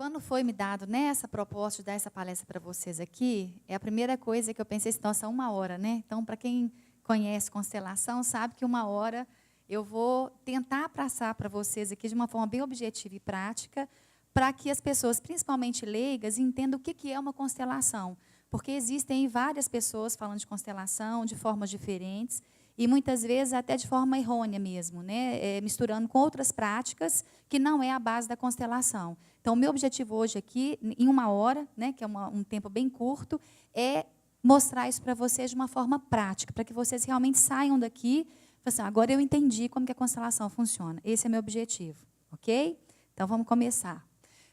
Quando foi me dado nessa proposta de dar essa palestra para vocês aqui, é a primeira coisa que eu pensei, nossa, 1 hora, né? Então, para quem conhece constelação, sabe que 1 hora eu vou tentar passar para vocês aqui de uma forma bem objetiva e prática, para que as pessoas, principalmente leigas, entendam o que é uma constelação. Porque existem várias pessoas falando de constelação de formas diferentes, e muitas vezes até de forma errônea mesmo, né? Misturando com outras práticas que não é a base da constelação. Então, o meu objetivo hoje aqui, em 1 hora, né, que é um tempo bem curto, é mostrar isso para vocês de uma forma prática, para que vocês realmente saiam daqui e falem assim, agora eu entendi como que a constelação funciona. Esse é meu objetivo, ok? Então, vamos começar.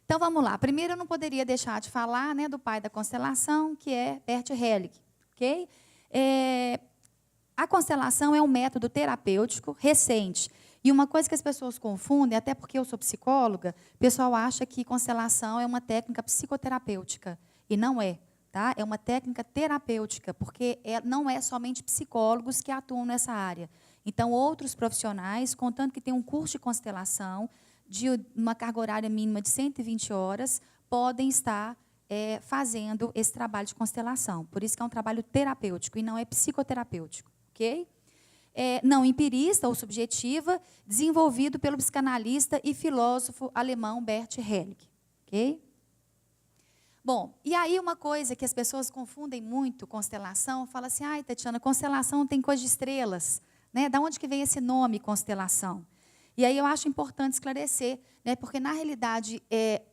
Então, vamos lá. Primeiro, eu não poderia deixar de falar, né, do pai da constelação, que é Bert Helling, ok? A constelação é um método terapêutico recente. E uma coisa que as pessoas confundem, até porque eu sou psicóloga, o pessoal acha que constelação é uma técnica psicoterapêutica. E não é. Tá? É uma técnica terapêutica, porque não é somente psicólogos que atuam nessa área. Então, outros profissionais, contanto que tem um curso de constelação, de uma carga horária mínima de 120 horas, podem estar fazendo esse trabalho de constelação. Por isso que é um trabalho terapêutico e não é psicoterapêutico. Okay? Não empirista ou subjetiva, desenvolvido pelo psicanalista e filósofo alemão Bert Helling. Okay? Bom, e aí uma coisa que as pessoas confundem muito, constelação, fala assim, ai, Tatiana, constelação tem coisa de estrelas. Né? Da onde que vem esse nome, constelação? E aí eu acho importante esclarecer, né, porque, na realidade,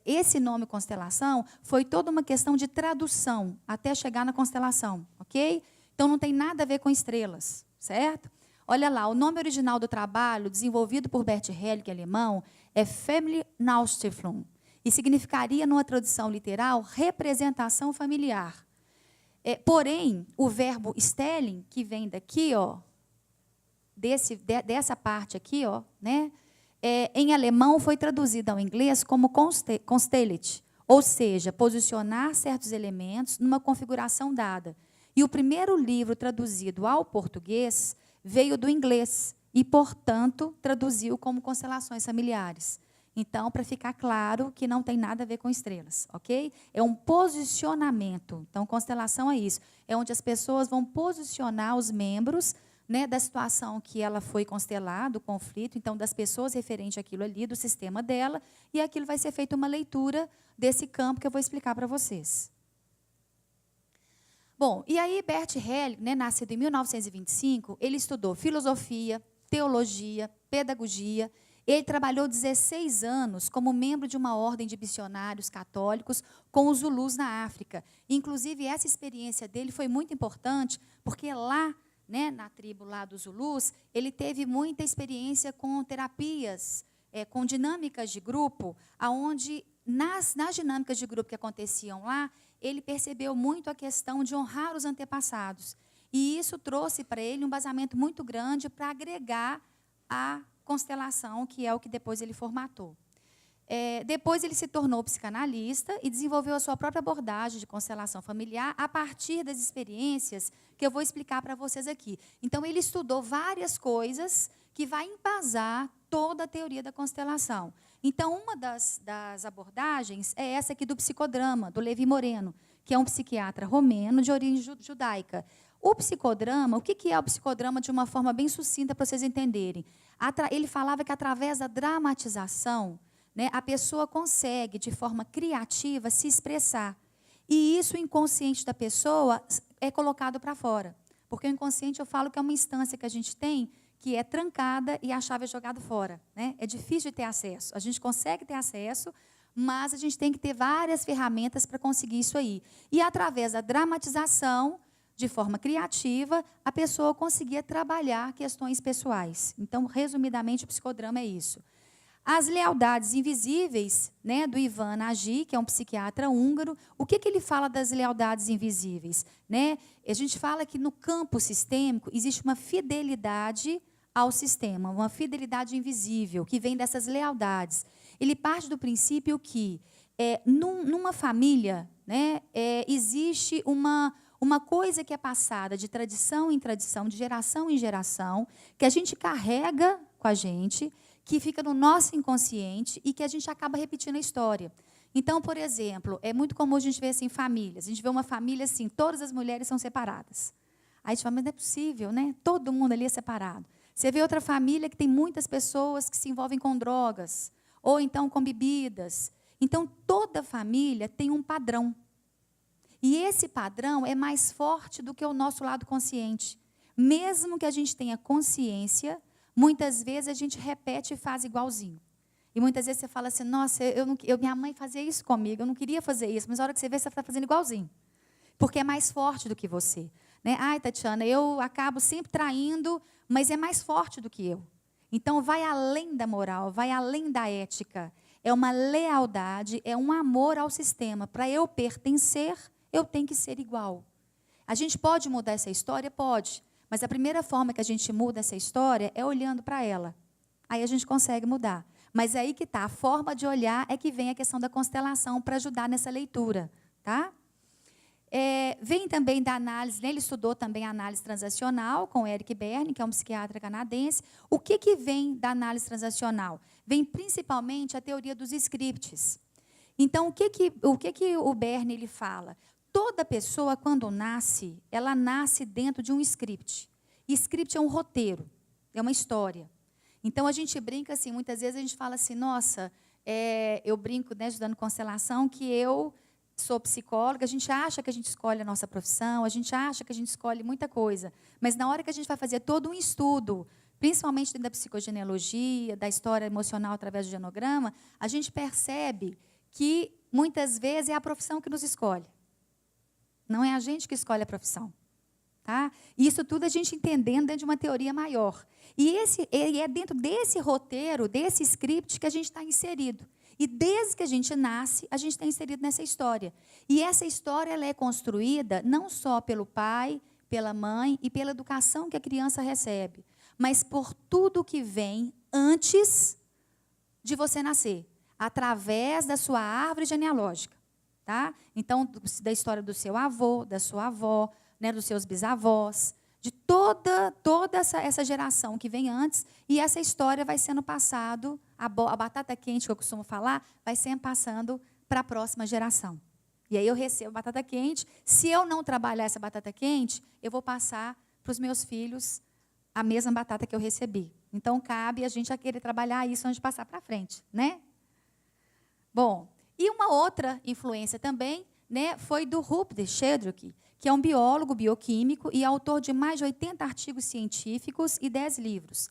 esse nome constelação foi toda uma questão de tradução até chegar na constelação, ok? Então, não tem nada a ver com estrelas, certo? Olha lá, o nome original do trabalho, desenvolvido por Bert Helling, alemão, é Familienausstellung, e significaria, numa tradução literal, representação familiar. Porém, o verbo Stelling, que vem daqui, ó, dessa parte aqui, ó, né, em alemão foi traduzido ao inglês como constellate, ou seja, posicionar certos elementos numa configuração dada. E o primeiro livro traduzido ao português veio do inglês e, portanto, traduziu como constelações familiares. Então, para ficar claro que não tem nada a ver com estrelas, ok? É um posicionamento. Então, constelação é isso. É onde as pessoas vão posicionar os membros, né, da situação que ela foi constelada, o conflito, então, das pessoas referente àquilo ali, do sistema dela, e aquilo vai ser feita uma leitura desse campo que eu vou explicar para vocês. Bom, e aí Bert Helling, né, nascido em 1925, ele estudou filosofia, teologia, pedagogia. Ele trabalhou 16 anos como membro de uma ordem de missionários católicos com os Zulus na África. Inclusive, essa experiência dele foi muito importante, porque lá, né, na tribo lá dos Zulus, ele teve muita experiência com terapias, com dinâmicas de grupo, onde, nas dinâmicas de grupo que aconteciam lá, ele percebeu muito a questão de honrar os antepassados. E isso trouxe para ele um embasamento muito grande para agregar a constelação, que é o que depois ele formatou. Depois ele se tornou psicanalista e desenvolveu a sua própria abordagem de constelação familiar a partir das experiências que eu vou explicar para vocês aqui. Então, ele estudou várias coisas que vai embasar toda a teoria da constelação. Então, uma das abordagens é essa aqui do psicodrama, do Levi Moreno, que é um psiquiatra romeno de origem judaica. O psicodrama, o que é o psicodrama de uma forma bem sucinta para vocês entenderem? Ele falava que, através da dramatização, né, a pessoa consegue, de forma criativa, se expressar. E isso, o inconsciente da pessoa, é colocado para fora. Porque o inconsciente, eu falo que é uma instância que a gente tem, que é trancada e a chave é jogada fora. Né? É difícil de ter acesso. A gente consegue ter acesso, mas a gente tem que ter várias ferramentas para conseguir isso aí. E, através da dramatização, de forma criativa, a pessoa conseguia trabalhar questões pessoais. Então, resumidamente, o psicodrama é isso. As lealdades invisíveis, né, do Ivan Nagy, que é um psiquiatra húngaro, o que ele fala das lealdades invisíveis? Né? A gente fala que no campo sistêmico existe uma fidelidade ao sistema, uma fidelidade invisível, que vem dessas lealdades. Ele parte do princípio que, numa família, né, existe uma coisa que é passada de tradição em tradição, de geração em geração, que a gente carrega com a gente, que fica no nosso inconsciente e que a gente acaba repetindo a história. Então, por exemplo, é muito comum a gente ver assim, famílias. A gente vê uma família assim, todas as mulheres são separadas. Aí a gente fala, mas não é possível, né? Todo mundo ali é separado. Você vê outra família que tem muitas pessoas que se envolvem com drogas, ou então com bebidas. Então, toda família tem um padrão. E esse padrão é mais forte do que o nosso lado consciente. Mesmo que a gente tenha consciência, muitas vezes a gente repete e faz igualzinho. E muitas vezes você fala assim, nossa, minha mãe fazia isso comigo, eu não queria fazer isso, mas na hora que você vê, você está fazendo igualzinho. Porque é mais forte do que você. Né? Ai, Tatiana, eu acabo sempre traindo, mas é mais forte do que eu. Então, vai além da moral, vai além da ética. É uma lealdade, é um amor ao sistema. Para eu pertencer, eu tenho que ser igual. A gente pode mudar essa história? Pode. Mas a primeira forma que a gente muda essa história é olhando para ela. Aí a gente consegue mudar. Mas é aí que está, a forma de olhar é que vem a questão da constelação para ajudar nessa leitura. Tá? Vem também da análise, né? Ele estudou também a análise transacional com Eric Berne, que é um psiquiatra canadense. O que vem da análise transacional? Vem principalmente a teoria dos scripts. Então, o que o Berne ele fala? Toda pessoa, quando nasce, ela nasce dentro de um script. E script é um roteiro, é uma história. Então, a gente brinca assim, muitas vezes a gente fala assim, nossa, eu brinco, né, estudando constelação, que eu sou psicóloga, a gente acha que a gente escolhe a nossa profissão, a gente acha que a gente escolhe muita coisa. Mas na hora que a gente vai fazer todo um estudo, principalmente dentro da psicogenealogia, da história emocional através do genograma, a gente percebe que, muitas vezes, é a profissão que nos escolhe. Não é a gente que escolhe a profissão. Tá? Isso tudo a gente entendendo dentro de uma teoria maior. E é dentro desse roteiro, desse script, que a gente está inserido. E desde que a gente nasce, a gente está inserido nessa história. E essa história ela é construída não só pelo pai, pela mãe e pela educação que a criança recebe, mas por tudo que vem antes de você nascer, através da sua árvore genealógica. Tá? Então, da história do seu avô, da sua avó, né, dos seus bisavós, de toda essa geração que vem antes, e essa história vai sendo passado, a batata quente que eu costumo falar, vai sendo passando para a próxima geração. E aí eu recebo batata quente, se eu não trabalhar essa batata quente, eu vou passar para os meus filhos a mesma batata que eu recebi. Então, cabe a gente a querer trabalhar isso antes de passar para frente, né? Bom, e uma outra influência também, né, foi do Rupert Sheldrake, que é um biólogo bioquímico e autor de mais de 80 artigos científicos e 10 livros.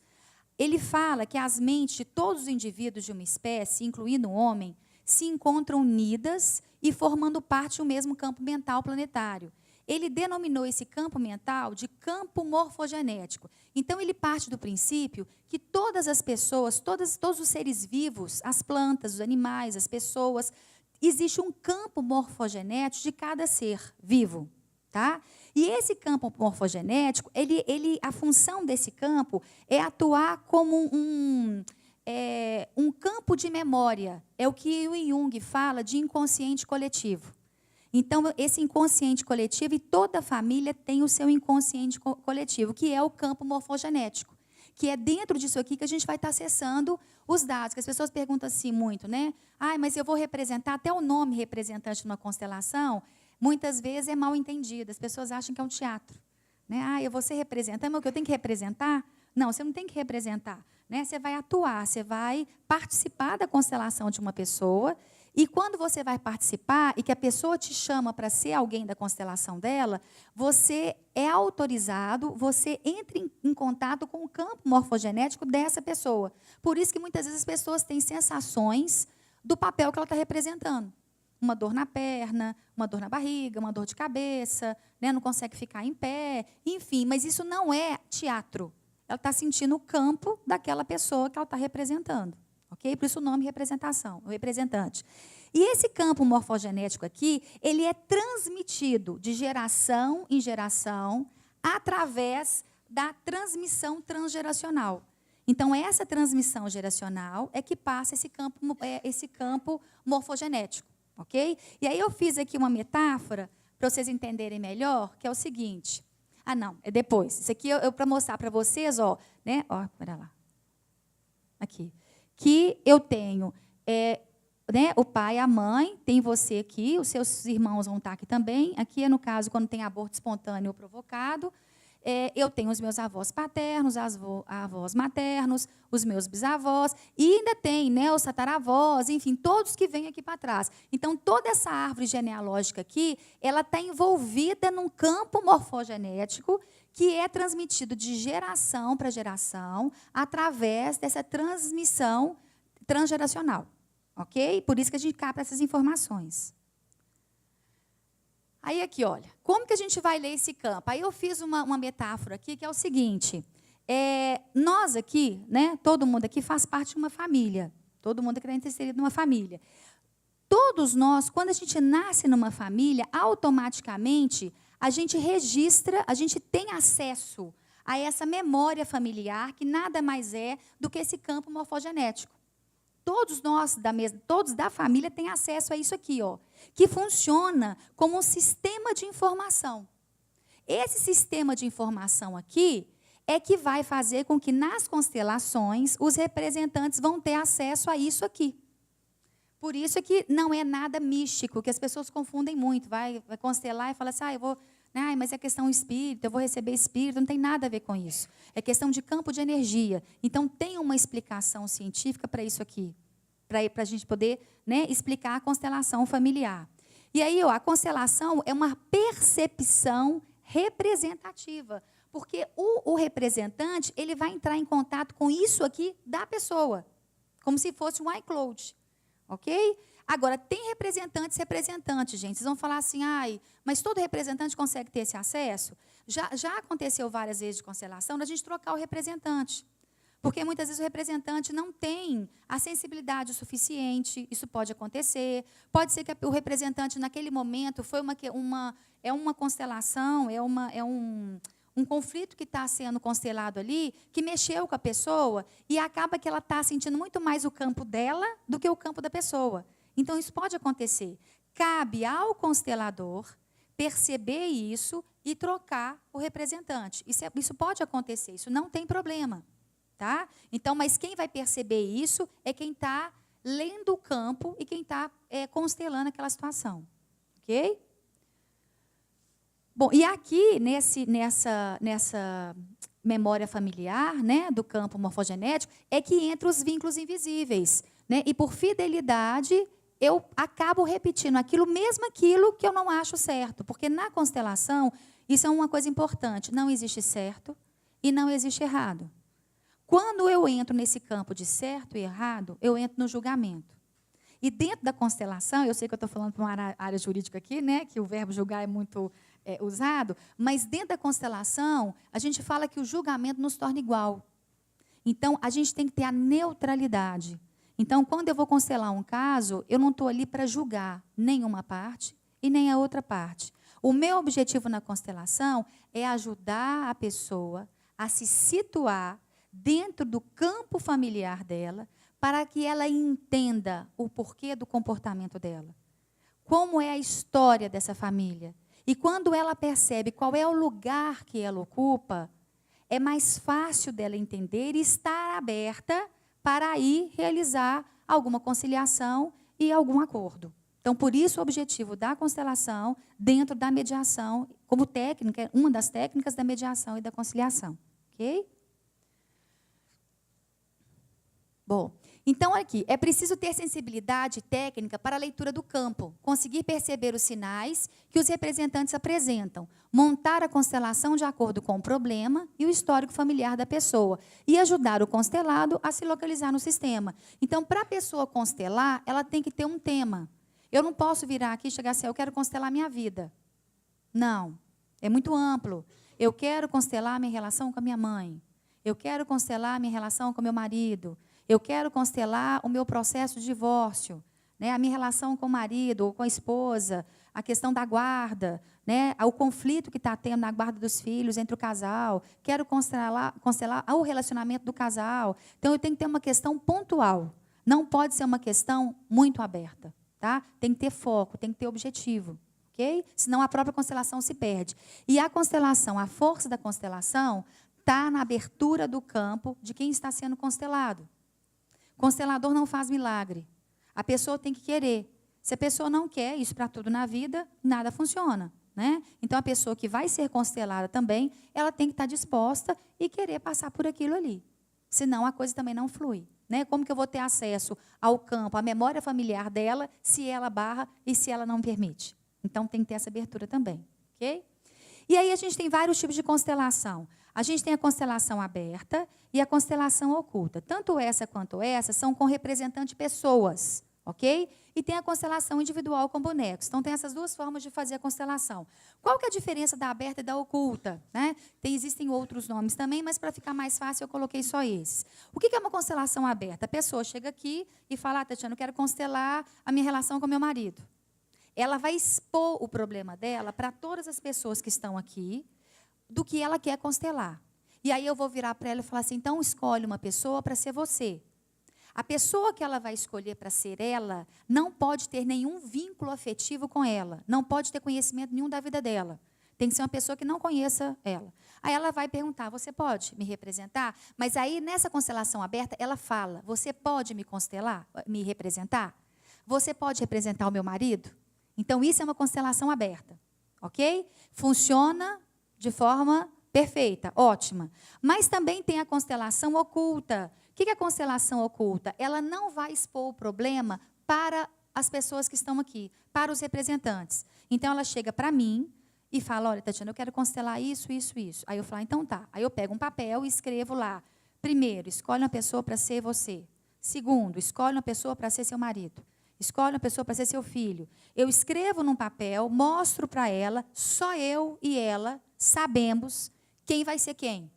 Ele fala que as mentes de todos os indivíduos de uma espécie, incluindo o homem, se encontram unidas e formando parte do mesmo campo mental planetário. Ele denominou esse campo mental de campo morfogenético. Então, ele parte do princípio que todas as pessoas, todos os seres vivos, as plantas, os animais, as pessoas, existe um campo morfogenético de cada ser vivo. Tá? E esse campo morfogenético, a função desse campo é atuar como um campo de memória. É o que o Jung fala de inconsciente coletivo. Então, esse inconsciente coletivo, e toda família tem o seu inconsciente coletivo, que é o campo morfogenético. Que é dentro disso aqui que a gente vai estar acessando os dados. Que as pessoas perguntam assim muito, né? Mas eu vou representar, até o nome representante numa constelação, muitas vezes é mal entendido. As pessoas acham que é um teatro. Né? Eu vou ser representante, mas o que eu tenho que representar? Não, você não tem que representar. Né? Você vai atuar, você vai participar da constelação de uma pessoa. E quando você vai participar e que a pessoa te chama para ser alguém da constelação dela, você é autorizado, você entra em contato com o campo morfogenético dessa pessoa. Por isso que muitas vezes as pessoas têm sensações do papel que ela está representando. Uma dor na perna, uma dor na barriga, uma dor de cabeça, né? Não consegue ficar em pé, enfim, mas isso não é teatro. Ela está sentindo o campo daquela pessoa que ela está representando. Okay? Por isso o nome representação, o representante. E esse campo morfogenético aqui, ele é transmitido de geração em geração através da transmissão transgeracional. Então, essa transmissão geracional é que passa esse campo morfogenético. Okay? E aí eu fiz aqui uma metáfora para vocês entenderem melhor, que é o seguinte. Não, é depois. Isso aqui eu para mostrar para vocês, né? Pera lá. Aqui. Que eu tenho né, o pai, a mãe, tem você aqui, os seus irmãos vão estar aqui também. Aqui é no caso quando tem aborto espontâneo ou provocado. Eu tenho os meus avós paternos, avós maternos, os meus bisavós, e ainda tem, né, os tataravós, enfim, todos que vêm aqui para trás. Então, toda essa árvore genealógica aqui, ela está envolvida num campo morfogenético que é transmitido de geração para geração através dessa transmissão transgeracional. Ok? Por isso que a gente capta essas informações. Aí aqui, olha, como que a gente vai ler esse campo? Aí eu fiz uma metáfora aqui, que é o seguinte, nós aqui, né, todo mundo aqui faz parte de uma família, todo mundo aqui está inserido numa família. Todos nós, quando a gente nasce numa família, automaticamente a gente registra, a gente tem acesso a essa memória familiar, que nada mais é do que esse campo morfogenético. Todos nós, todos da família, têm acesso a isso aqui, ó, que funciona como um sistema de informação. Esse sistema de informação aqui é que vai fazer com que, nas constelações, os representantes vão ter acesso a isso aqui. Por isso é que não é nada místico, que as pessoas confundem muito. Vai constelar e fala assim, eu vou... mas é questão espírita, eu vou receber espírito, não tem nada a ver com isso. É questão de campo de energia. Então, tem uma explicação científica para isso aqui, para a gente poder, né, explicar a constelação familiar. E aí, ó, a constelação é uma percepção representativa, porque o representante ele vai entrar em contato com isso aqui da pessoa, como se fosse um iCloud. Ok? Agora, tem representantes, gente. Vocês vão falar assim, mas todo representante consegue ter esse acesso? Já aconteceu várias vezes de constelação, da gente trocar o representante. Porque muitas vezes o representante não tem a sensibilidade o suficiente, isso pode acontecer. Pode ser que o representante, naquele momento, foi uma constelação, um conflito que está sendo constelado ali, que mexeu com a pessoa, e acaba que ela está sentindo muito mais o campo dela do que o campo da pessoa. Então, isso pode acontecer. Cabe ao constelador perceber isso e trocar o representante. Isso pode acontecer, isso não tem problema. Tá? Então, mas quem vai perceber isso é quem está lendo o campo e quem está constelando aquela situação. Ok? Bom, e aqui, nessa memória familiar, né, do campo morfogenético, é que entra os vínculos invisíveis. Né? E, por fidelidade, eu acabo repetindo mesmo aquilo que eu não acho certo. Porque, na constelação, isso é uma coisa importante. Não existe certo e não existe errado. Quando eu entro nesse campo de certo e errado, eu entro no julgamento. E dentro da constelação, eu sei que eu estou falando para uma área jurídica aqui, né, que o verbo julgar é muito usado, mas dentro da constelação, a gente fala que o julgamento nos torna igual. Então, a gente tem que ter a neutralidade. Então, quando eu vou constelar um caso, eu não estou ali para julgar nenhuma parte e nem a outra parte. O meu objetivo na constelação é ajudar a pessoa a se situar dentro do campo familiar dela, para que ela entenda o porquê do comportamento dela. Como é a história dessa família. E quando ela percebe qual é o lugar que ela ocupa, é mais fácil dela entender e estar aberta para ir realizar alguma conciliação e algum acordo. Então, por isso, o objetivo da constelação, dentro da mediação, como técnica, uma das técnicas da mediação e da conciliação. Ok? Bom, então aqui, é preciso ter sensibilidade técnica para a leitura do campo, conseguir perceber os sinais que os representantes apresentam, montar a constelação de acordo com o problema e o histórico familiar da pessoa e ajudar o constelado a se localizar no sistema. Então, para a pessoa constelar, ela tem que ter um tema. Eu não posso virar aqui e chegar assim, eu quero constelar minha vida. Não, é muito amplo. Eu quero constelar minha relação com a minha mãe. Eu quero constelar minha relação com o meu marido. Eu quero constelar o meu processo de divórcio, né? A minha relação com o marido ou com a esposa, a questão da guarda, né? O conflito que está tendo na guarda dos filhos entre o casal. Quero constelar o relacionamento do casal. Então, eu tenho que ter uma questão pontual. Não pode ser uma questão muito aberta. Tá? Tem que ter foco, tem que ter objetivo. Okay? Senão, a própria constelação se perde. E a constelação, a força da constelação, está na abertura do campo de quem está sendo constelado. Constelador não faz milagre. A pessoa tem que querer. Se a pessoa não quer, isso para tudo na vida, nada funciona. Né? Então, a pessoa que vai ser constelada também, ela tem que estar disposta e querer passar por aquilo ali. Senão, a coisa também não flui. Né? Como que eu vou ter acesso ao campo, à memória familiar dela, se ela barra e se ela não permite? Então, tem que ter essa abertura também. Okay? E aí, a gente tem vários tipos de constelação. A gente tem a constelação aberta e a constelação oculta. Tanto essa quanto essa são com representante pessoas. Ok? E tem a constelação individual com bonecos. Então, tem essas duas formas de fazer a constelação. Qual que é a diferença da aberta e da oculta? Né? Existem outros nomes também, mas para ficar mais fácil, eu coloquei só esses. O que é uma constelação aberta? A pessoa chega aqui e fala, Tatiana, eu quero constelar a minha relação com meu marido. Ela vai expor o problema dela para todas as pessoas que estão aqui, do que ela quer constelar. E aí eu vou virar para ela e falar assim, então escolhe uma pessoa para ser você. A pessoa que ela vai escolher para ser ela não pode ter nenhum vínculo afetivo com ela, não pode ter conhecimento nenhum da vida dela. Tem que ser uma pessoa que não conheça ela. Aí ela vai perguntar, você pode me representar? Mas aí, nessa constelação aberta, ela fala, você pode me constelar, me representar? Você pode representar o meu marido? Então, isso é uma constelação aberta, ok? Funciona de forma perfeita, ótima. Mas também tem a constelação oculta. O que é a constelação oculta? Ela não vai expor o problema para as pessoas que estão aqui, para os representantes. Então, ela chega para mim e fala, olha, Tatiana, eu quero constelar isso, isso, isso. Aí eu falo, então tá. Aí eu pego um papel e escrevo lá. Primeiro, escolhe uma pessoa para ser você. Segundo, escolhe uma pessoa para ser seu marido. Escolhe uma pessoa para ser seu filho. Eu escrevo num papel, mostro para ela, só eu e ela sabemos quem vai ser quem.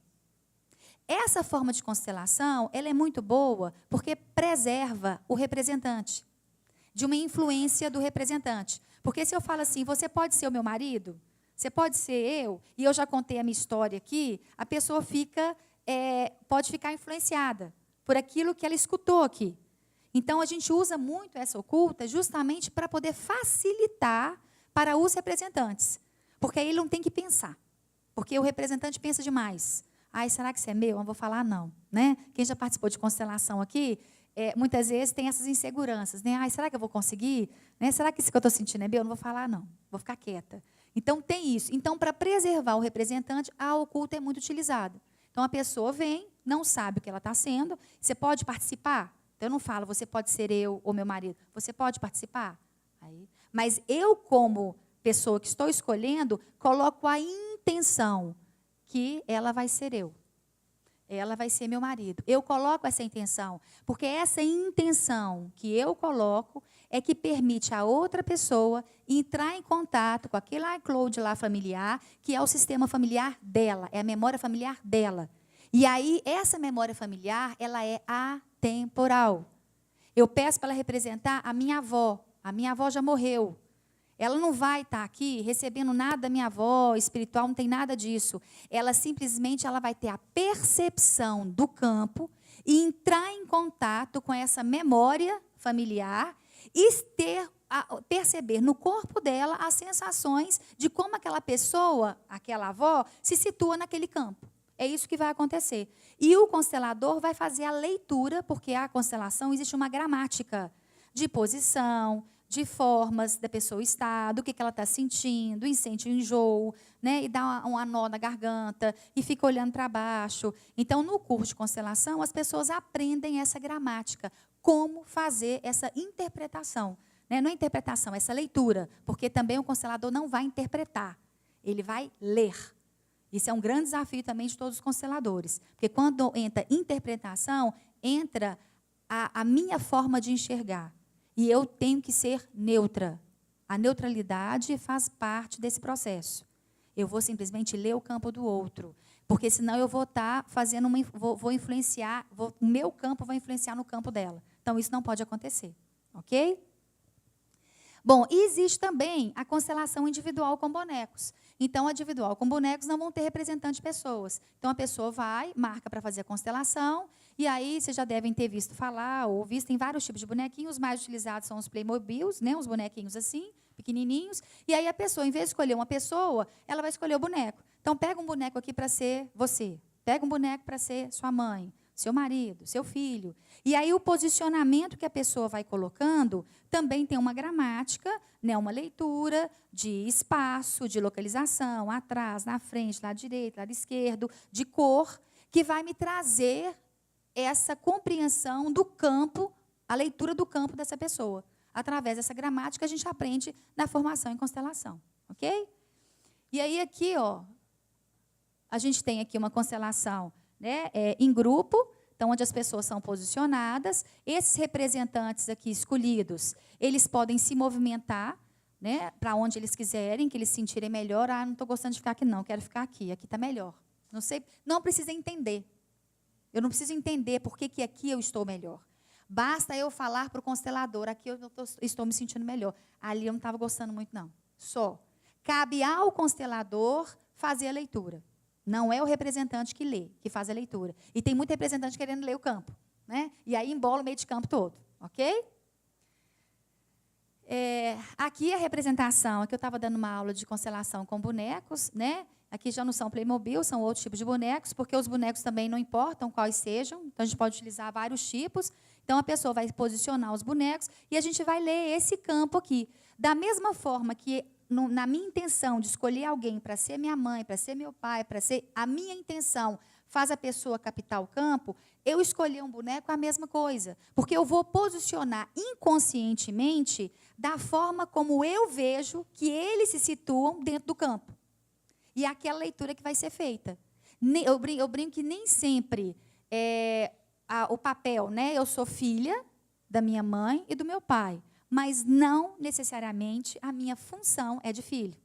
Essa forma de constelação, ela é muito boa porque preserva o representante, de uma influência do representante. Porque se eu falo assim, você pode ser o meu marido, você pode ser eu, e eu já contei a minha história aqui, a pessoa pode ficar influenciada por aquilo que ela escutou aqui. Então, a gente usa muito essa oculta justamente para poder facilitar para os representantes. Porque aí ele não tem que pensar. Porque o representante pensa demais. Ai, será que isso é meu? Eu não vou falar não. Né? Quem já participou de constelação aqui, muitas vezes tem essas inseguranças. Né? Ai, será que eu vou conseguir? Né? Será que isso que eu estou sentindo é meu? Eu não vou falar não. Vou ficar quieta. Então, tem isso. Então, para preservar o representante, a oculta é muito utilizada. Então, a pessoa vem, não sabe o que ela está sendo. Você pode participar? Então, eu não falo, você pode ser eu ou meu marido. Você pode participar? Aí, mas eu, como pessoa que estou escolhendo, coloco a intenção que ela vai ser eu. Ela vai ser meu marido. Eu coloco essa intenção, porque essa intenção que eu coloco é que permite a outra pessoa entrar em contato com aquele iCloud lá familiar, que é o sistema familiar dela, é a memória familiar dela. E aí, essa memória familiar, ela é atemporal. Eu peço para ela representar a minha avó. A minha avó já morreu. Ela não vai estar aqui recebendo nada da minha avó, espiritual, não tem nada disso. Ela simplesmente vai ter a percepção do campo e entrar em contato com essa memória familiar e perceber no corpo dela as sensações de como aquela pessoa, aquela avó, se situa naquele campo. É isso que vai acontecer. E o constelador vai fazer a leitura, porque a constelação existe uma gramática de posição, de formas da pessoa estar, do que ela está sentindo, e sente um enjoo, né? E dá uma nó na garganta, e fica olhando para baixo. Então, no curso de constelação, as pessoas aprendem essa gramática, como fazer essa interpretação. Né? Não é interpretação, é essa leitura, porque também o constelador não vai interpretar, ele vai ler. Isso é um grande desafio também de todos os consteladores, porque quando entra interpretação, entra a minha forma de enxergar. E eu tenho que ser neutra. A neutralidade faz parte desse processo. Eu vou simplesmente ler o campo do outro, porque senão eu vou estar fazendo vou influenciar, o meu campo vai influenciar no campo dela. Então, isso não pode acontecer. Ok? Bom, e existe também a constelação individual com bonecos. Então, a individual com bonecos não vão ter representante de pessoas. Então, a pessoa vai, marca para fazer a constelação, e aí vocês já devem ter visto falar, ou visto, tem vários tipos de bonequinhos. Os mais utilizados são os Playmobiles, né, os bonequinhos assim, pequenininhos. E aí a pessoa, em vez de escolher uma pessoa, ela vai escolher o boneco. Então, pega um boneco aqui para ser você. Pega um boneco para ser sua mãe, seu marido, seu filho. E aí o posicionamento que a pessoa vai colocando também tem uma gramática, né, uma leitura de espaço, de localização, atrás, na frente, lado direito, lado esquerdo, de cor, que vai me trazer essa compreensão do campo, a leitura do campo dessa pessoa. Através dessa gramática, a gente aprende na formação em constelação. Ok? E aí, aqui, ó, a gente tem aqui uma constelação, né, em grupo, então, onde as pessoas são posicionadas. Esses representantes aqui escolhidos, eles podem se movimentar, né, para onde eles quiserem, que eles se sentirem melhor. Ah, não estou gostando de ficar aqui, não, quero ficar aqui está melhor. Não sei, não precisa entender. Eu não preciso entender por que aqui eu estou melhor. Basta eu falar para o constelador, aqui eu estou me sentindo melhor. Ali eu não estava gostando muito, não. Só. Cabe ao constelador fazer a leitura. Não é o representante que lê, que faz a leitura. E tem muito representante querendo ler o campo, né? E aí embola o meio de campo todo, ok? Aqui a representação, aqui eu estava dando uma aula de constelação com bonecos, né? Aqui já não são Playmobil, são outros tipos de bonecos, porque os bonecos também não importam quais sejam, então a gente pode utilizar vários tipos. Então a pessoa vai posicionar os bonecos e a gente vai ler esse campo aqui. Da mesma forma que na minha intenção de escolher alguém para ser minha mãe, para ser meu pai, para ser a minha intenção faz a pessoa captar o campo, eu escolher um boneco é a mesma coisa, porque eu vou posicionar inconscientemente da forma como eu vejo que eles se situam dentro do campo. E é aquela leitura que vai ser feita. Eu brinco que nem sempre o papel, né? Eu sou filha da minha mãe e do meu pai, mas não necessariamente a minha função é de filho.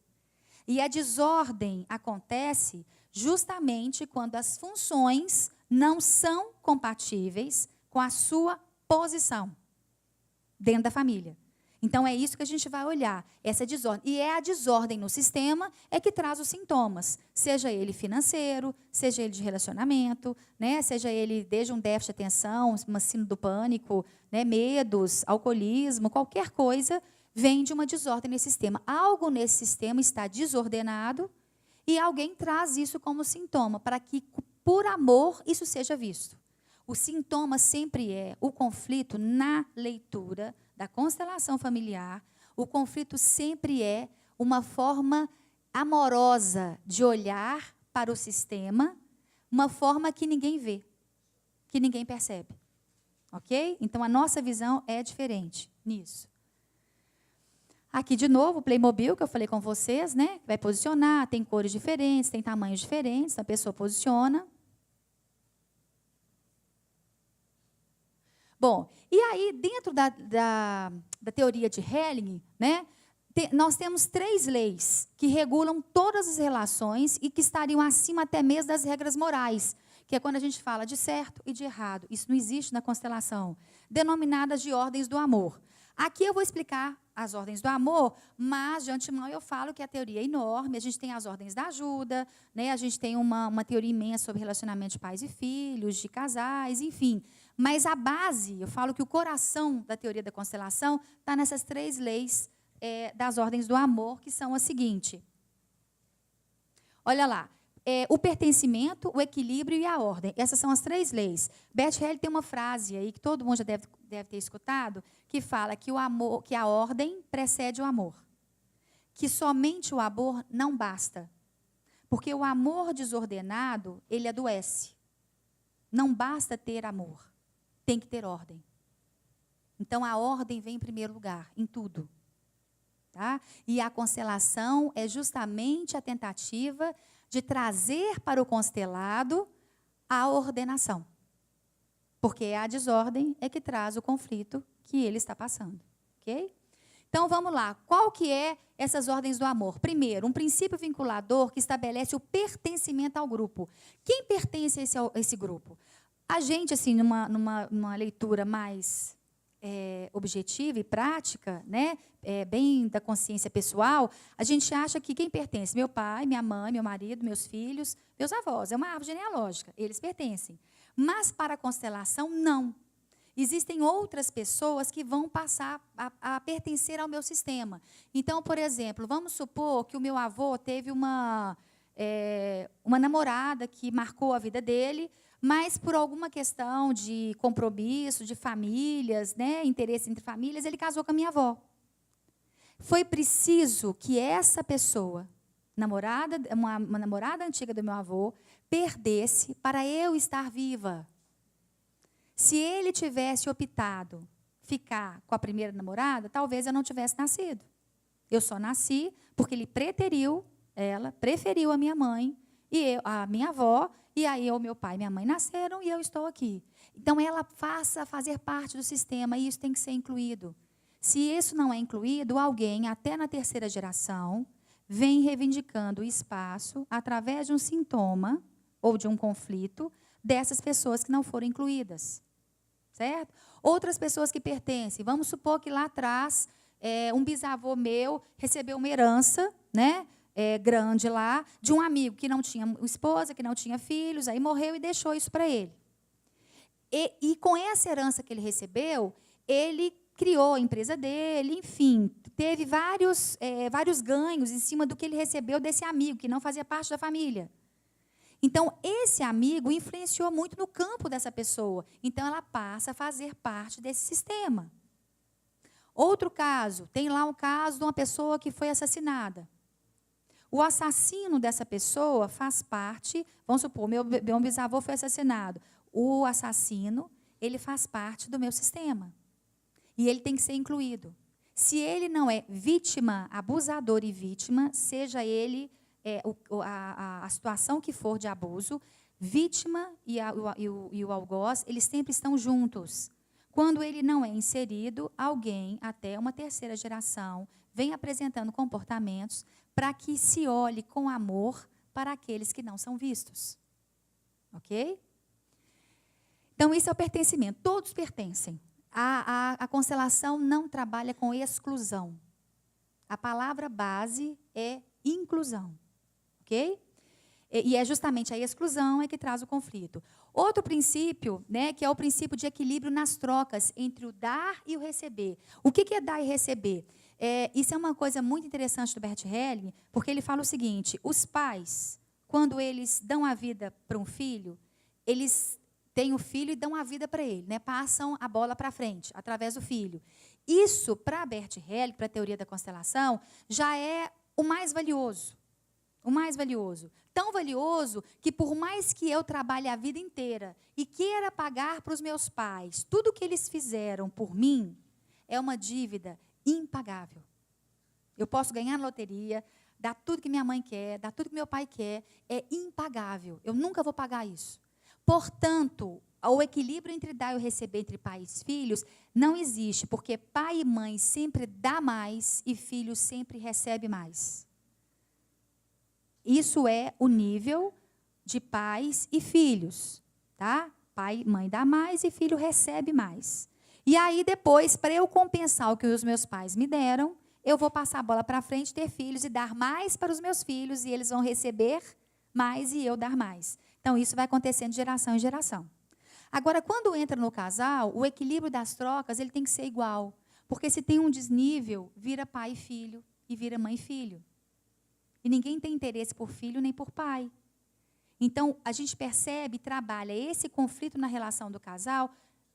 E a desordem acontece justamente quando as funções não são compatíveis com a sua posição dentro da família. Então, é isso que a gente vai olhar, essa desordem. E é a desordem no sistema que traz os sintomas, seja ele financeiro, seja ele de relacionamento, né? Seja ele desde um déficit de atenção, uma síndrome do pânico, né? Medos, alcoolismo, qualquer coisa vem de uma desordem nesse sistema. Algo nesse sistema está desordenado e alguém traz isso como sintoma, para que, por amor, isso seja visto. O sintoma sempre é o conflito na leitura da constelação familiar. O conflito sempre é uma forma amorosa de olhar para o sistema, uma forma que ninguém vê, que ninguém percebe. Ok? Então, a nossa visão é diferente nisso. Aqui, de novo, o Playmobil, que eu falei com vocês, né? Vai posicionar, tem cores diferentes, tem tamanhos diferentes, a pessoa posiciona. Bom, e aí, dentro da teoria de Helling, né, nós temos 3 leis que regulam todas as relações e que estariam acima até mesmo das regras morais, que é quando a gente fala de certo e de errado. Isso não existe na constelação, denominadas de ordens do amor. Aqui eu vou explicar as ordens do amor, mas, de antemão, eu falo que a teoria é enorme. A gente tem as ordens da ajuda, né? A gente tem uma teoria imensa sobre relacionamento de pais e filhos, de casais, enfim. Mas a base, eu falo que o coração da teoria da constelação está nessas 3 leis das ordens do amor, que são as seguintes. Olha lá. O pertencimento, o equilíbrio e a ordem. Essas são as 3 leis. Bert Helling tem uma frase aí que todo mundo já deve ter escutado, que fala que que a ordem precede o amor. Que somente o amor não basta. Porque o amor desordenado, ele adoece. Não basta ter amor. Tem que ter ordem. Então, a ordem vem em primeiro lugar, em tudo. Tá? E a constelação é justamente a tentativa de trazer para o constelado a ordenação. Porque a desordem é que traz o conflito que ele está passando. Ok? Então, vamos lá. Qual que é essas ordens do amor? Primeiro, um princípio vinculador que estabelece o pertencimento ao grupo. Quem pertence a esse grupo? A gente, assim, numa leitura mais objetiva e prática, né, bem da consciência pessoal, a gente acha que quem pertence? Meu pai, minha mãe, meu marido, meus filhos, meus avós. É uma árvore genealógica, eles pertencem. Mas, para a constelação, não. Existem outras pessoas que vão passar a pertencer ao meu sistema. Então, por exemplo, vamos supor que o meu avô teve uma namorada que marcou a vida dele. mas por alguma questão de compromisso, de famílias, né, interesse entre famílias, ele casou com a minha avó. Foi preciso que essa pessoa, uma namorada antiga do meu avô, perdesse para eu estar viva. Se ele tivesse optado ficar com a primeira namorada, talvez eu não tivesse nascido. Eu só nasci porque ele preferiu a minha mãe, a minha avó, e aí meu pai e minha mãe nasceram e eu estou aqui. Então, ela passa a fazer parte do sistema e isso tem que ser incluído. Se isso não é incluído, alguém, até na terceira geração, vem reivindicando o espaço através de um sintoma ou de um conflito dessas pessoas que não foram incluídas. Certo? Outras pessoas que pertencem. Vamos supor que lá atrás, um bisavô meu recebeu uma herança, né, grande lá, de um amigo que não tinha esposa, que não tinha filhos, aí morreu e deixou isso para ele. E com essa herança que ele recebeu, ele criou a empresa dele, enfim, teve vários ganhos em cima do que ele recebeu desse amigo, que não fazia parte da família. Então, esse amigo influenciou muito no campo dessa pessoa. Então, ela passa a fazer parte desse sistema. Outro caso, tem lá um caso de uma pessoa que foi assassinada. O assassino dessa pessoa faz parte, vamos supor, meu bisavô foi assassinado. O assassino, ele faz parte do meu sistema. E ele tem que ser incluído. Se ele não é vítima, abusador e vítima, seja ele a situação que for de abuso, vítima e o algoz, eles sempre estão juntos. Quando ele não é inserido, alguém, até uma terceira geração, vem apresentando comportamentos para que se olhe com amor para aqueles que não são vistos. Ok? Então, isso é o pertencimento. Todos pertencem. A constelação não trabalha com exclusão. A palavra base é inclusão. Ok? E é justamente a exclusão que traz o conflito. Outro princípio, né, que é o princípio de equilíbrio nas trocas entre o dar e o receber. O que é dar e receber? Isso é uma coisa muito interessante do Bert Helling, porque ele fala o seguinte: os pais, quando eles dão a vida para um filho, eles têm o filho e dão a vida para ele, né, passam a bola para frente, através do filho. Isso, para Bert Helling, para a teoria da constelação, já é o mais valioso. O mais valioso. Tão valioso que, por mais que eu trabalhe a vida inteira e queira pagar para os meus pais tudo que eles fizeram por mim, é uma dívida impagável. Eu posso ganhar na loteria, dar tudo que minha mãe quer, dar tudo que meu pai quer, é impagável. Eu nunca vou pagar isso. Portanto, o equilíbrio entre dar e receber entre pais e filhos não existe, porque pai e mãe sempre dá mais e filho sempre recebe mais. Isso é o nível de pais e filhos, tá? Pai e mãe dá mais e filho recebe mais. E aí depois, para eu compensar o que os meus pais me deram, eu vou passar a bola para frente, ter filhos e dar mais para os meus filhos, e eles vão receber mais e eu dar mais. Então, isso vai acontecendo de geração em geração. Agora, quando entra no casal, o equilíbrio das trocas ele tem que ser igual. Porque se tem um desnível, vira pai e filho, e vira mãe e filho. E ninguém tem interesse por filho nem por pai. Então, a gente percebe e trabalha esse conflito na relação do casal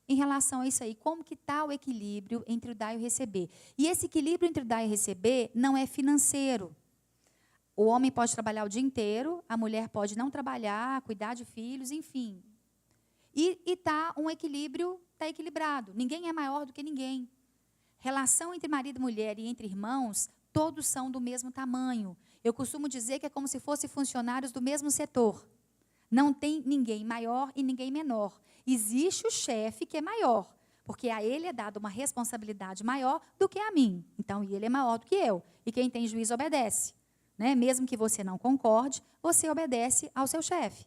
em relação a isso aí. Como que está o equilíbrio entre o dar e o receber? E esse equilíbrio entre o dar e o receber não é financeiro. O homem pode trabalhar o dia inteiro, a mulher pode não trabalhar, cuidar de filhos, enfim. E está um equilíbrio, está equilibrado. Ninguém é maior do que ninguém. Relação entre marido e mulher e entre irmãos, todos são do mesmo tamanho. Eu costumo dizer que é como se fossem funcionários do mesmo setor. Não tem ninguém maior e ninguém menor. Existe o chefe que é maior, porque a ele é dada uma responsabilidade maior do que a mim. Então, ele é maior do que eu. E quem tem juízo obedece. Né? Mesmo que você não concorde, você obedece ao seu chefe.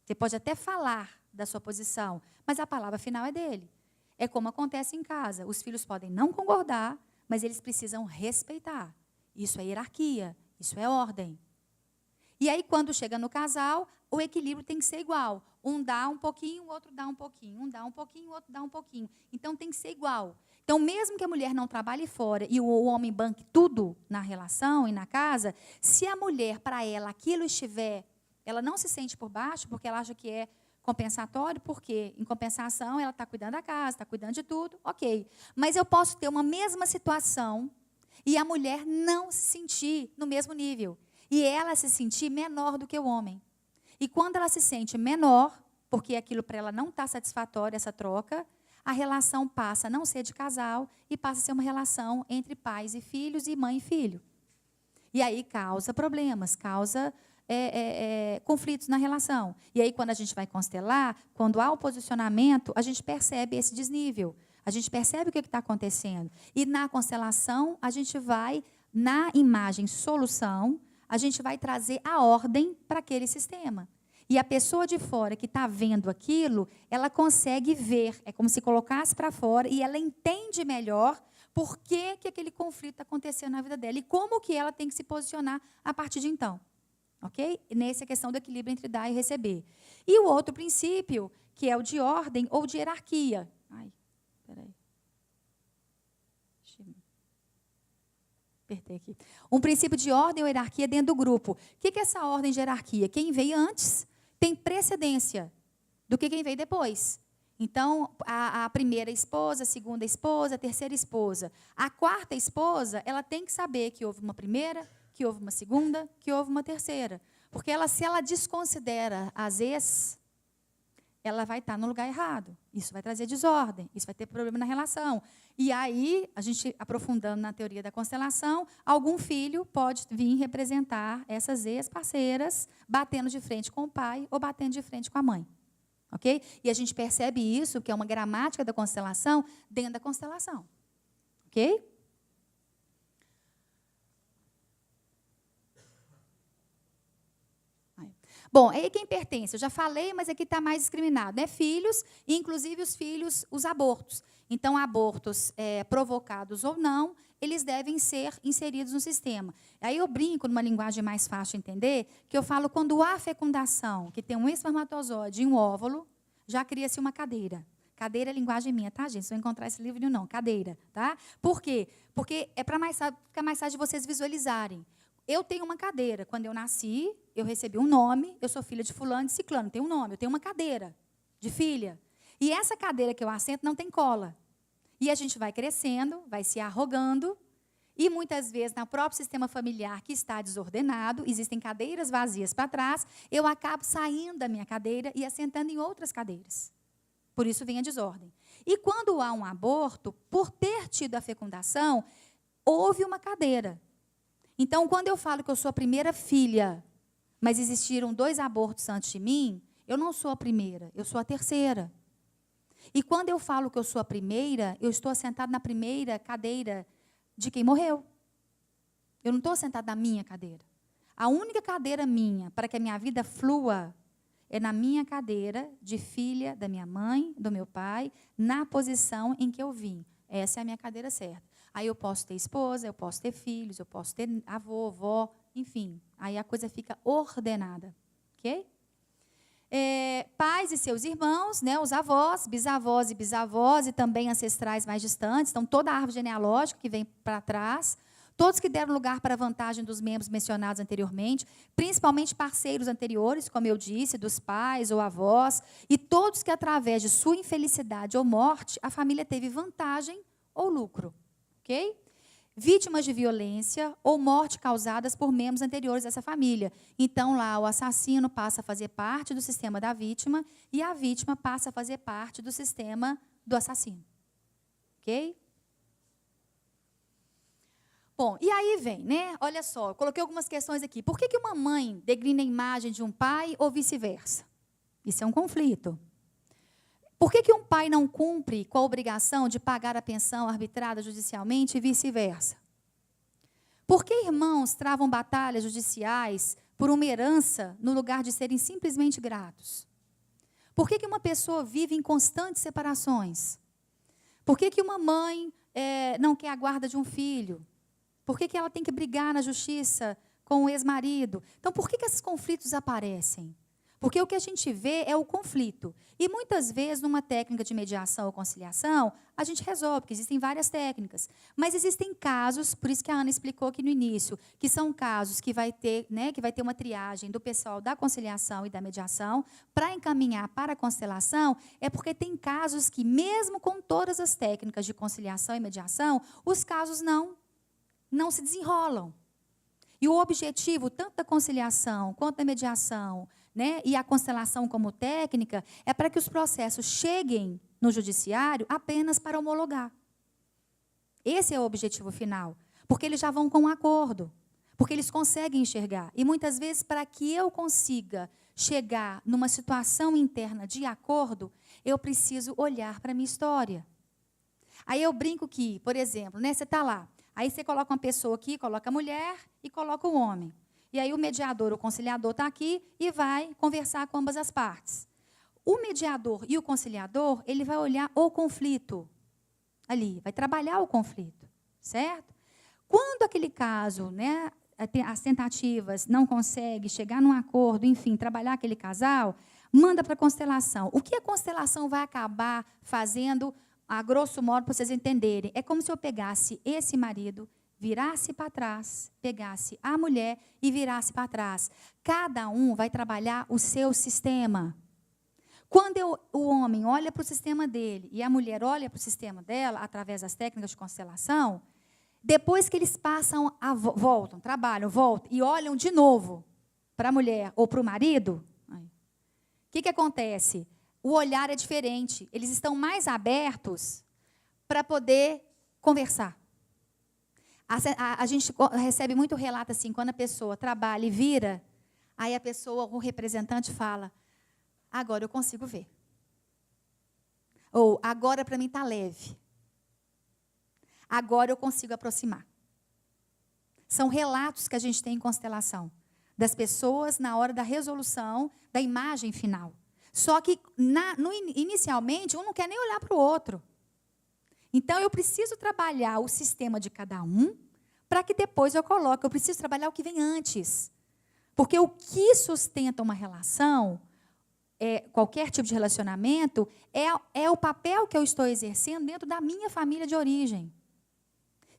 Você pode até falar da sua posição, mas a palavra final é dele. É como acontece em casa. Os filhos podem não concordar, mas eles precisam respeitar. Isso é hierarquia, isso é ordem. E aí, quando chega no casal, o equilíbrio tem que ser igual. Um dá um pouquinho, o outro dá um pouquinho. Um dá um pouquinho, o outro dá um pouquinho. Então, tem que ser igual. Então, mesmo que a mulher não trabalhe fora e o homem banque tudo na relação e na casa, se a mulher, para ela, aquilo estiver, ela não se sente por baixo, porque ela acha que é compensatório, porque, em compensação, ela está cuidando da casa, está cuidando de tudo, ok. Mas eu posso ter uma mesma situação e a mulher não se sentir no mesmo nível. E ela se sentir menor do que o homem. E quando ela se sente menor, porque aquilo para ela não está satisfatório, essa troca, a relação passa a não ser de casal e passa a ser uma relação entre pais e filhos e mãe e filho. E aí causa problemas, causa conflitos na relação. E aí, quando a gente vai constelar, quando há o posicionamento, a gente percebe esse desnível. A gente percebe o que está acontecendo. E na constelação, a gente vai, na imagem solução, a gente vai trazer a ordem para aquele sistema. E a pessoa de fora que está vendo aquilo, ela consegue ver, é como se colocasse para fora, e ela entende melhor por que aquele conflito está acontecendo na vida dela e como que ela tem que se posicionar a partir de então. Ok? Nessa questão do equilíbrio entre dar e receber. E o outro princípio, que é o de ordem ou de hierarquia. Ai, peraí. Apertei aqui. Um princípio de ordem ou hierarquia dentro do grupo. O que é essa ordem de hierarquia? Quem veio antes tem precedência do que quem veio depois. Então, a primeira esposa, a segunda esposa, a terceira esposa. A quarta esposa, ela tem que saber que houve uma primeira, que houve uma segunda, que houve uma terceira. Porque se ela desconsidera as ex, ela vai estar no lugar errado. Isso vai trazer desordem, isso vai ter problema na relação. E aí, a gente aprofundando na teoria da constelação, algum filho pode vir representar essas ex-parceiras, batendo de frente com o pai ou batendo de frente com a mãe. Ok? E a gente percebe isso, que é uma gramática da constelação, dentro da constelação. Ok? Bom, aí quem pertence? Eu já falei, mas aqui está mais discriminado. Né? Filhos, e inclusive os filhos, os abortos. Então, abortos provocados ou não, eles devem ser inseridos no sistema. Aí eu brinco, numa linguagem mais fácil de entender, que eu falo quando há fecundação, que tem um espermatozoide e um óvulo, já cria-se uma cadeira. Cadeira é linguagem minha, tá, gente? Vocês vão encontrar esse livro não, cadeira, tá? Por quê? Porque é para ficar mais fácil de vocês visualizarem. Eu tenho uma cadeira. Quando eu nasci, eu recebi um nome, eu sou filha de fulano de ciclano, tenho um nome, eu tenho uma cadeira de filha. E essa cadeira que eu assento não tem cola. E a gente vai crescendo, vai se arrogando, e muitas vezes, no próprio sistema familiar que está desordenado, existem cadeiras vazias para trás, eu acabo saindo da minha cadeira e assentando em outras cadeiras. Por isso vem a desordem. E quando há um aborto, por ter tido a fecundação, houve uma cadeira. Então, quando eu falo que eu sou a primeira filha, mas existiram 2 abortos antes de mim, eu não sou a primeira, eu sou a terceira. E quando eu falo que eu sou a primeira, eu estou sentada na primeira cadeira de quem morreu. Eu não estou sentada na minha cadeira. A única cadeira minha para que a minha vida flua é na minha cadeira de filha da minha mãe, do meu pai, na posição em que eu vim. Essa é a minha cadeira certa. Aí eu posso ter esposa, eu posso ter filhos, eu posso ter avô, avó, enfim. Aí a coisa fica ordenada. Ok? Pais e seus irmãos, né, os avós, bisavós e também ancestrais mais distantes. Então, toda a árvore genealógica que vem para trás. Todos que deram lugar para a vantagem dos membros mencionados anteriormente, principalmente parceiros anteriores, como eu disse, dos pais ou avós, e todos que, através de sua infelicidade ou morte, a família teve vantagem ou lucro. Ok? Vítimas de violência ou morte causadas por membros anteriores dessa família. Então, lá, o assassino passa a fazer parte do sistema da vítima e a vítima passa a fazer parte do sistema do assassino. Ok? Bom, e aí vem, né? Olha só, eu coloquei algumas questões aqui. Por que uma mãe degrina a imagem de um pai ou vice-versa? Isso é um conflito. Por que um pai não cumpre com a obrigação de pagar a pensão arbitrada judicialmente e vice-versa? Por que irmãos travam batalhas judiciais por uma herança no lugar de serem simplesmente gratos? Por que uma pessoa vive em constantes separações? Por que uma mãe não quer a guarda de um filho? Por que ela tem que brigar na justiça com o ex-marido? Então, por que esses conflitos aparecem? Porque o que a gente vê é o conflito. E muitas vezes, numa técnica de mediação ou conciliação, a gente resolve, porque existem várias técnicas. Mas existem casos, por isso que a Ana explicou aqui no início, que são casos que vai ter, né, que vai ter uma triagem do pessoal da conciliação e da mediação para encaminhar para a constelação, é porque tem casos que, mesmo com todas as técnicas de conciliação e mediação, os casos não se desenrolam. E o objetivo, tanto da conciliação quanto da mediação, né, e a constelação como técnica, é para que os processos cheguem no judiciário apenas para homologar. Esse é o objetivo final. Porque eles já vão com um acordo. Porque eles conseguem enxergar. E muitas vezes, para que eu consiga chegar numa situação interna de acordo, eu preciso olhar para a minha história. Aí eu brinco que, por exemplo, né, você está lá. Aí você coloca uma pessoa aqui, coloca a mulher e coloca o homem. E aí o mediador, o conciliador está aqui e vai conversar com ambas as partes. O mediador e o conciliador, ele vai olhar o conflito ali, vai trabalhar o conflito, certo? Quando aquele caso, né, as tentativas não conseguem chegar num acordo, enfim, trabalhar aquele casal, manda para a constelação. O que a constelação vai acabar fazendo, a grosso modo, para vocês entenderem, é como se eu pegasse esse marido, virasse para trás, pegasse a mulher e virasse para trás. Cada um vai trabalhar o seu sistema. Quando o homem olha para o sistema dele e a mulher olha para o sistema dela, através das técnicas de constelação, depois que eles passam, voltam, trabalham, voltam e olham de novo para a mulher ou para o marido, o que acontece? O olhar é diferente. Eles estão mais abertos para poder conversar. A gente recebe muito relato assim, quando a pessoa trabalha e vira, aí a pessoa, o representante fala, agora eu consigo ver. Ou, agora para mim está leve. Agora eu consigo aproximar. São relatos que a gente tem em constelação, das pessoas na hora da resolução da imagem final. Só que, inicialmente, um não quer nem olhar para o outro. Então, eu preciso trabalhar o sistema de cada um, para que depois eu coloque. Eu preciso trabalhar o que vem antes. Porque o que sustenta uma relação, qualquer tipo de relacionamento, é o papel que eu estou exercendo dentro da minha família de origem.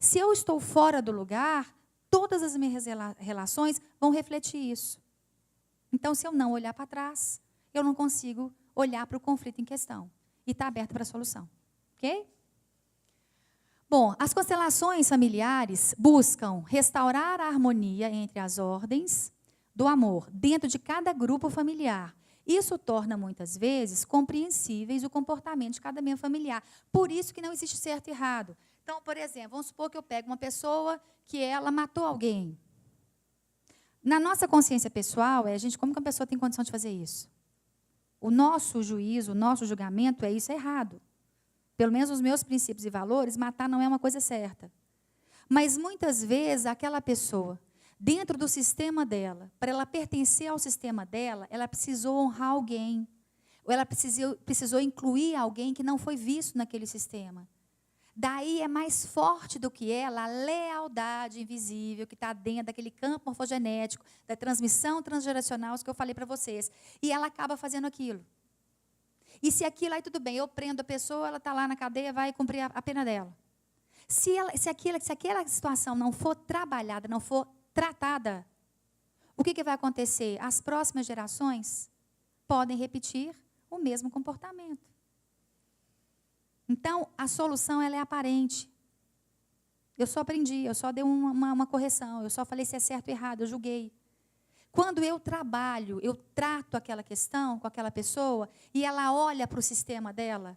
Se eu estou fora do lugar, todas as minhas relações vão refletir isso. Então, se eu não olhar para trás, eu não consigo olhar para o conflito em questão. E está aberto para a solução. Ok? Bom, as constelações familiares buscam restaurar a harmonia entre as ordens do amor dentro de cada grupo familiar. Isso torna, muitas vezes, compreensíveis o comportamento de cada membro familiar. Por isso que não existe certo e errado. Então, por exemplo, vamos supor que eu pego uma pessoa que ela matou alguém. Na nossa consciência pessoal, como que uma pessoa tem condição de fazer isso? O nosso juízo, o nosso julgamento isso é errado. Pelo menos os meus princípios e valores, matar não é uma coisa certa. Mas, muitas vezes, aquela pessoa, dentro do sistema dela, para ela pertencer ao sistema dela, ela precisou honrar alguém. Ou ela precisou incluir alguém que não foi visto naquele sistema. Daí é mais forte do que ela a lealdade invisível que está dentro daquele campo morfogenético, da transmissão transgeracional, que eu falei para vocês. E ela acaba fazendo aquilo. E se aquilo, aí tudo bem, eu prendo a pessoa, ela está lá na cadeia, vai cumprir a pena dela. Se aquela situação não for trabalhada, não for tratada, o que vai acontecer? As próximas gerações podem repetir o mesmo comportamento. Então, a solução ela é aparente. Eu só aprendi, eu só dei uma correção, eu só falei se é certo ou errado, eu julguei. Quando eu trabalho, eu trato aquela questão com aquela pessoa e ela olha para o sistema dela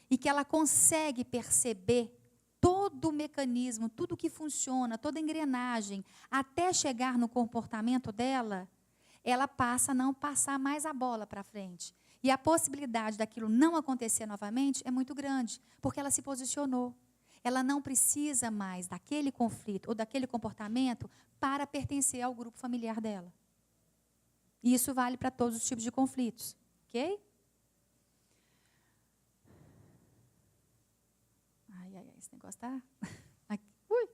e que ela consegue perceber todo o mecanismo, tudo que funciona, toda a engrenagem, até chegar no comportamento dela, ela passa a não passar mais a bola para frente. E a possibilidade daquilo não acontecer novamente é muito grande, porque ela se posicionou. Ela não precisa mais daquele conflito ou daquele comportamento para pertencer ao grupo familiar dela. E isso vale para todos os tipos de conflitos. Ok? Ai, esse negócio está... Ui.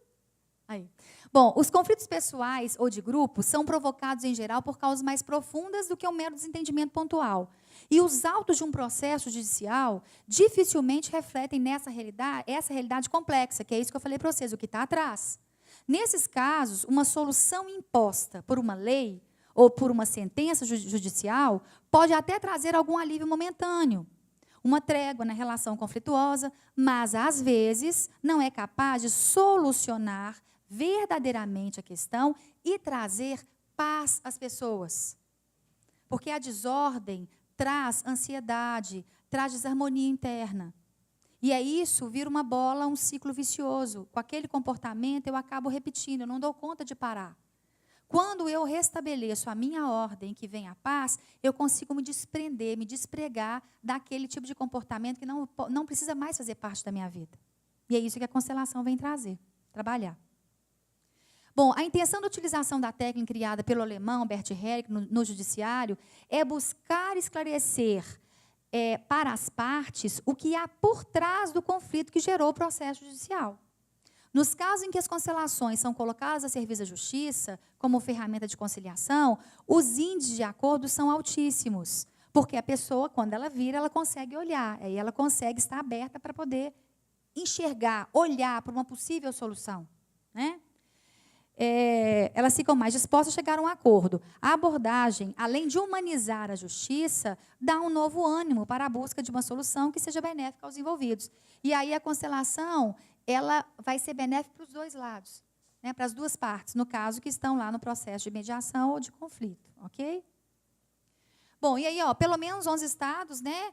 Aí. Bom, os conflitos pessoais ou de grupo são provocados, em geral, por causas mais profundas do que um mero desentendimento pontual. E os autos de um processo judicial dificilmente refletem essa realidade complexa, que é isso que eu falei para vocês, o que está atrás. Nesses casos, uma solução imposta por uma lei ou por uma sentença judicial pode até trazer algum alívio momentâneo, uma trégua na relação conflituosa, mas, às vezes, não é capaz de solucionar verdadeiramente a questão e trazer paz às pessoas. Porque a desordem traz ansiedade, traz desarmonia interna. E isso vira uma bola, um ciclo vicioso. Com aquele comportamento, eu acabo repetindo, eu não dou conta de parar. Quando eu restabeleço a minha ordem, que vem a paz, eu consigo me desprender, me despregar daquele tipo de comportamento que não precisa mais fazer parte da minha vida. E é isso que a constelação vem trabalhar. Bom, a intenção da utilização da técnica criada pelo alemão Bert Hellinger no judiciário é buscar esclarecer para as partes o que há por trás do conflito que gerou o processo judicial. Nos casos em que as constelações são colocadas a serviço da justiça, como ferramenta de conciliação, os índices de acordo são altíssimos, porque a pessoa, quando ela vira, ela consegue olhar, aí ela consegue estar aberta para poder enxergar, olhar para uma possível solução, né? Elas ficam mais dispostas a chegar a um acordo. A abordagem, além de humanizar a justiça, dá um novo ânimo para a busca de uma solução que seja benéfica aos envolvidos. E aí a constelação, ela vai ser benéfica para os dois lados, né, para as duas partes, no caso que estão lá no processo de mediação ou de conflito, ok? Bom, e aí, pelo menos 11 estados, né,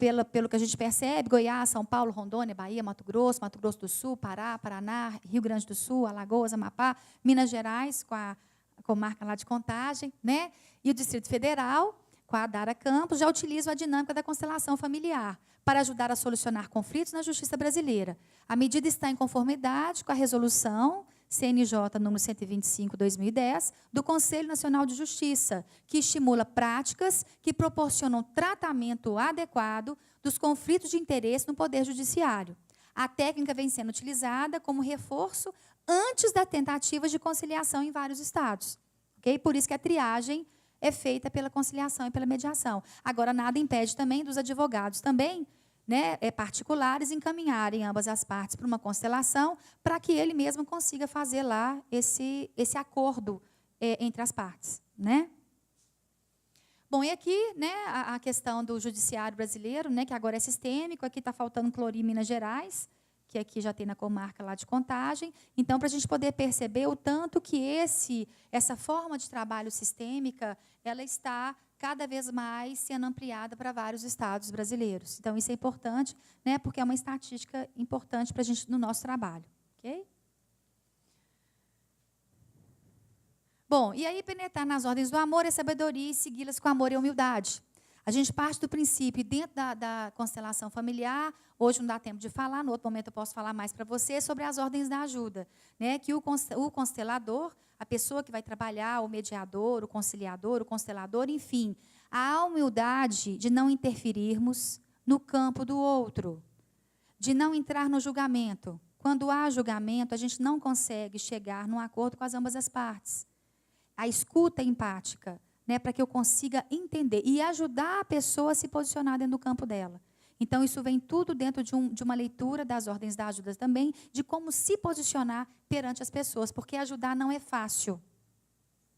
pelo que a gente percebe, Goiás, São Paulo, Rondônia, Bahia, Mato Grosso do Sul, Pará, Paraná, Rio Grande do Sul, Alagoas, Amapá, Minas Gerais, com a comarca lá de Contagem, né? E o Distrito Federal, com a Adara Campos, já utilizam a dinâmica da constelação familiar para ajudar a solucionar conflitos na justiça brasileira. A medida está em conformidade com a resolução CNJ número 125/2010, do Conselho Nacional de Justiça, que estimula práticas que proporcionam tratamento adequado dos conflitos de interesse no Poder Judiciário. A técnica vem sendo utilizada como reforço antes da tentativa de conciliação em vários estados. Okay? Por isso que a triagem é feita pela conciliação e pela mediação. Agora, nada impede também dos advogados também, né, particulares, encaminharem ambas as partes para uma constelação, para que ele mesmo consiga fazer lá esse acordo entre as partes, né? Bom, e aqui, né, a questão do judiciário brasileiro, né, que agora é sistêmico, aqui está faltando Clorí, Minas Gerais, que aqui já tem na comarca lá de Contagem. Então, para a gente poder perceber o tanto que essa forma de trabalho sistêmica, ela está cada vez mais sendo ampliada para vários estados brasileiros. Então, isso é importante, né, porque é uma estatística importante para a gente no nosso trabalho. Ok? Bom, e aí penetrar nas ordens do amor e sabedoria e segui-las com amor e humildade. A gente parte do princípio, dentro da constelação familiar, hoje não dá tempo de falar, no outro momento eu posso falar mais para você, sobre as ordens da ajuda. Né? Que o constelador, a pessoa que vai trabalhar, o mediador, o conciliador, o constelador, enfim, a humildade de não interferirmos no campo do outro, de não entrar no julgamento. Quando há julgamento, a gente não consegue chegar num acordo com ambas as partes. A escuta empática, né, para que eu consiga entender e ajudar a pessoa a se posicionar dentro do campo dela. Então, isso vem tudo dentro de uma leitura das ordens da ajuda também, de como se posicionar perante as pessoas, porque ajudar não é fácil.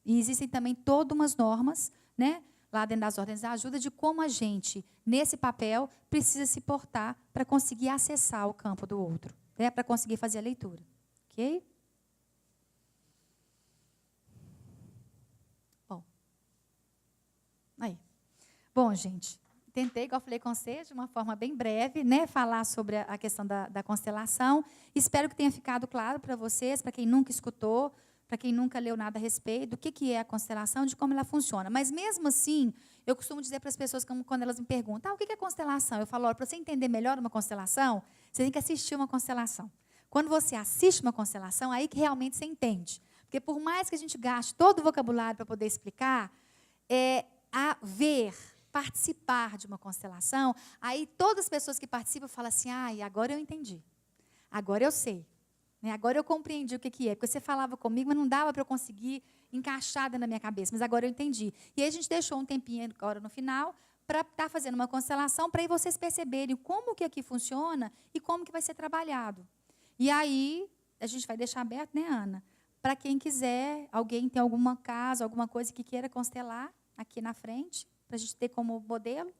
E existem também todas umas normas, né, lá dentro das ordens da ajuda, de como a gente, nesse papel, precisa se portar para conseguir acessar o campo do outro, né, para conseguir fazer a leitura. Ok? Aí. Bom, gente, tentei, igual eu falei com vocês, de uma forma bem breve, né, falar sobre a questão da constelação. Espero que tenha ficado claro para vocês, para quem nunca escutou, para quem nunca leu nada a respeito, do que é a constelação, de como ela funciona. Mas, mesmo assim, eu costumo dizer para as pessoas, quando elas me perguntam, o que é constelação? Eu falo, para você entender melhor uma constelação, você tem que assistir uma constelação. Quando você assiste uma constelação, aí que realmente você entende. Porque, por mais que a gente gaste todo o vocabulário para poder explicar, a ver, participar de uma constelação, aí todas as pessoas que participam falam assim, agora eu entendi, agora eu sei. Né? Agora eu compreendi o que é, porque você falava comigo, mas não dava para eu conseguir encaixar dentro da minha cabeça, mas agora eu entendi. E aí a gente deixou um tempinho agora no final para estar fazendo uma constelação, para aí vocês perceberem como que aqui funciona e como que vai ser trabalhado. E aí, a gente vai deixar aberto, né, Ana? Para quem quiser, alguém tem alguma casa, alguma coisa que queira constelar aqui na frente, para a gente ter como modelo.